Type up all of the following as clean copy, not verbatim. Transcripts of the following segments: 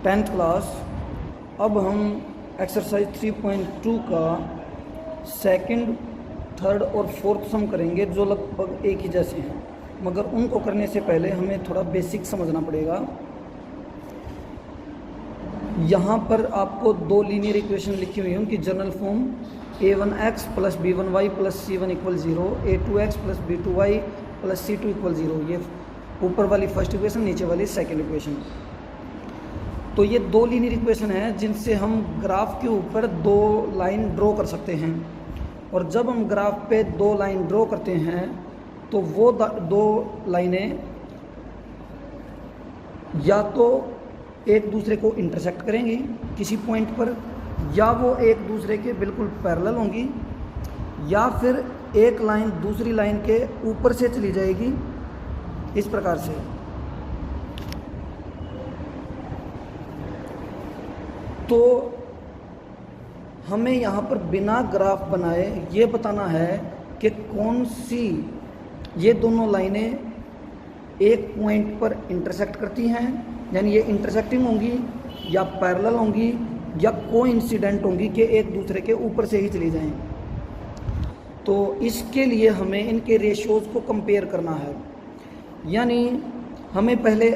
10th class. अब हम exercise 3.2 का सेकंड, थर्ड और फोर्थ सम करेंगे जो लगभग एक ही जैसे हैं, मगर उनको करने से पहले हमें थोड़ा बेसिक समझना पड़ेगा। यहाँ पर आपको दो लीनियर इक्वेशन लिखी हुई हैं, उनकी general form a1x plus b1y plus c1 equal 0, a2x plus b2y plus c2 equal 0। ये ऊपर वाली फर्स्ट इक्वेशन, नीचे वाली सेकंड इक्वेशन। तो ये दो लीनियर इक्वेशन है जिनसे हम ग्राफ के ऊपर दो लाइन ड्रॉ कर सकते हैं। और जब हम ग्राफ पे दो लाइन ड्रॉ करते हैं तो वो दो लाइनें या तो एक दूसरे को इंटरसेक्ट करेंगी किसी पॉइंट पर, या वो एक दूसरे के बिल्कुल पैरेलल होंगी, या फिर एक लाइन दूसरी लाइन के ऊपर से चली जाएगी इस प्रकार से। तो हमें यहाँ पर बिना ग्राफ बनाए ये बताना है कि कौन सी ये दोनों लाइनें एक पॉइंट पर इंटरसेक्ट करती हैं, यानी ये इंटरसेक्टिंग होंगी या पैरेलल होंगी या कोइंसिडेंट होंगी कि एक दूसरे के ऊपर से ही चली जाएं। तो इसके लिए हमें इनके रेशियोज़ को कंपेयर करना है, यानी हमें पहले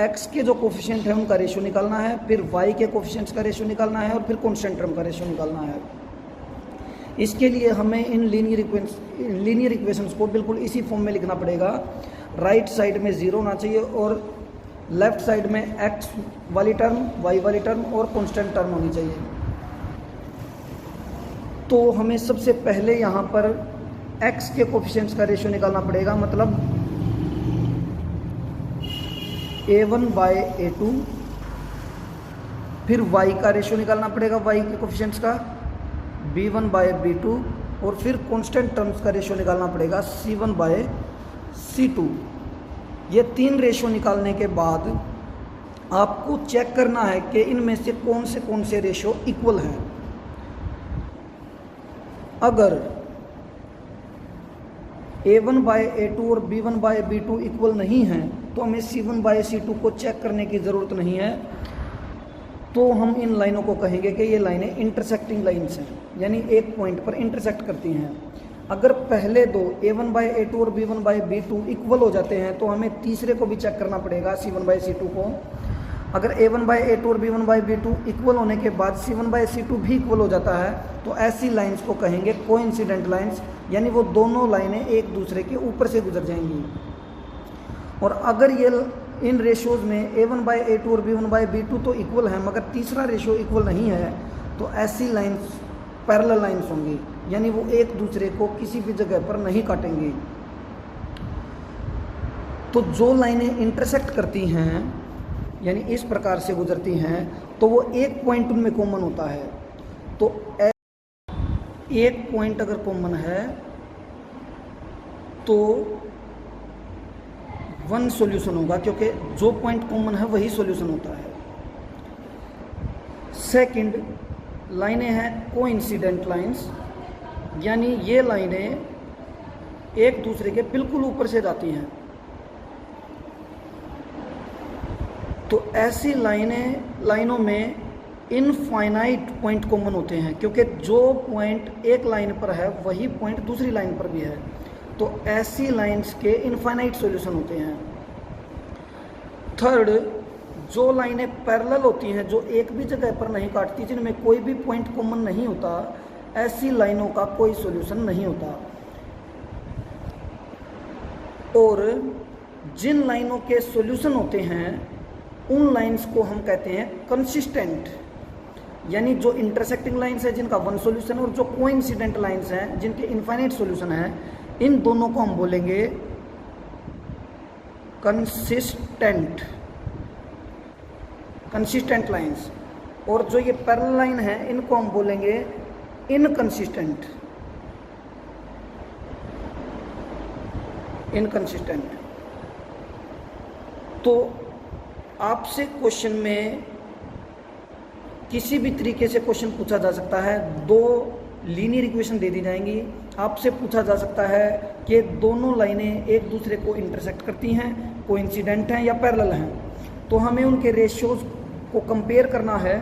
x के जो कोफिशिएंट है उनका रेशियो निकालना है, फिर y के कोफिशिएंट्स का रेशियो निकालना है और फिर कांस्टेंट टर्म का रेशियो निकालना है। इसके लिए हमें इन लीनियर इक्वेशंस को बिल्कुल इसी फॉर्म में लिखना पड़ेगा। राइट साइड में 0 होना चाहिए और लेफ्ट साइड में x वाली टर्म, y वाली टर्म और कांस्टेंट टर्म होनी चाहिए। तो हमें सबसे पहले यहाँ पर x के कोफिशिएंट्स का रेशियो निकालना पड़ेगा, मतलब a1 बाय a2, फिर y का रेशियो निकालना पड़ेगा y के कोफिशिएंट्स का, b1 बाय b2, और फिर कांस्टेंट टर्म्स का रेशियो निकालना पड़ेगा c1 बाय c2। ये तीन रेशियो निकालने के बाद आपको चेक करना है कि इनमें से कौन से रेशियो इक्वल हैं। अगर a1 बाय a2 और b1 बाय b2 इक्वल नहीं हैं तो हमें c1 बाय c2 को चेक करने की ज़रूरत नहीं है। तो हम इन लाइनों को कहेंगे कि ये लाइनें इंटरसेक्टिंग लाइन्स हैं, यानी एक पॉइंट पर इंटरसेक्ट करती हैं। अगर पहले दो a1 बाय a2 और b1 बाय b2 इक्वल हो जाते हैं तो हमें तीसरे को भी चेक करना पड़ेगा, c1 बाय c2 को। अगर a1 बाय a2 और b1 बाय b2 इक्वल होने के बाद c1 बाय c2 भी इक्वल हो जाता है तो ऐसी लाइंस को कहेंगे कोइंसिडेंट लाइंस, यानी वो दोनों लाइनें एक दूसरे के ऊपर से गुजर जाएंगी। और अगर ये इन रेशियोज़ में a1 बाय a2 और b1 बाय b2 तो इक्वल है मगर तीसरा रेशियो इक्वल नहीं है तो ऐसी लाइंस पैरेलल लाइंस होंगी, यानी वो एक दूसरे को किसी भी जगह पर नहीं काटेंगी। तो जो लाइनें इंटरसेक्ट करती हैं यानी इस प्रकार से गुजरती हैं तो वो एक पॉइंट उनमें कॉमन होता है। तो एक पॉइंट अगर कॉमन है तो वन सॉल्यूशन होगा, क्योंकि जो पॉइंट कॉमन है वही सॉल्यूशन होता है। सेकंड लाइनें हैं कोइंसिडेंट लाइंस, यानी ये लाइनें एक दूसरे के बिल्कुल ऊपर से जाती हैं। तो ऐसी लाइनों में इनफाइनाइट पॉइंट कॉमन होते हैं, क्योंकि जो पॉइंट एक लाइन पर है वही पॉइंट दूसरी लाइन पर भी है। तो ऐसी लाइंस के इनफाइनाइट सॉल्यूशन होते हैं। थर्ड, जो लाइनें पैरेलल होती हैं, जो एक भी जगह पर नहीं काटती, जिनमें कोई भी पॉइंट कॉमन नहीं होता, ऐसी लाइनों का कोई सॉल्यूशन नहीं होता। और जिन लाइनों के सॉल्यूशन होते हैं उन लाइंस को हम कहते हैं कंसिस्टेंट, यानी जो इंटरसेक्टिंग लाइंस है जिनका वन सॉल्यूशन और जो कोइंसिडेंट लाइंस हैं जिनके इनफाइनाइट सॉल्यूशन है, इन दोनों को हम बोलेंगे कंसिस्टेंट लाइंस। और जो ये पैरेलल लाइन है इनको हम बोलेंगे इनकंसिस्टेंट। तो आपसे क्वेश्चन में किसी भी तरीके से क्वेश्चन पूछा जा सकता है। दो लीनियर इक्वेशन दे दी जाएंगी, आपसे पूछा जा सकता है कि दोनों लाइनें एक दूसरे को इंटरसेक्ट करती हैं, कोइंसिडेंट हैं या पैरेलल हैं। तो हमें उनके रेशियोज को कंपेयर करना है,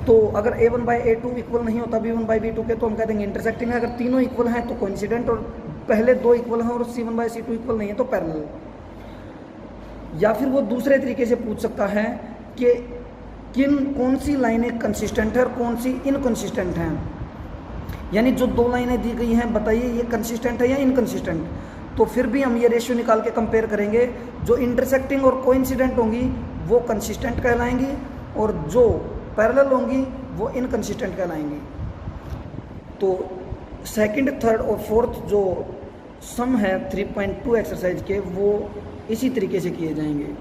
तो अगर a1/a2 इक्वल नहीं होता b1/b2 के, तो हम कह देंगे इंटरसेक्टिंग है। अगर तीनों इक्वल हैं तो कोइंसिडेंट, और पहले दो इक्वल हैं और c1/c2 इक्वल नहीं है तो पैरेलल। या फिर वो दूसरे तरीके से पूछ सकता है कि कौन सी लाइनें कंसिस्टेंट है और कौन सी इनकंसिस्टेंट हैं, यानी जो दो लाइनें दी गई हैं बताइए ये कंसिस्टेंट है या इनकंसिस्टेंट। तो फिर भी हम ये रेशियो निकाल के कंपेयर करेंगे, जो इंटरसेक्टिंग और कोइंसिडेंट होंगी वो कंसिस्टेंट कहलाएंगी, और जो पैरेलल होंगी वो इनकंसिस्टेंट कहलाएंगी। तो सेकंड, थर्ड और फोर्थ जो सम है 3.2 एक्सरसाइज के, वो इसी तरीके से किए जाएंगे।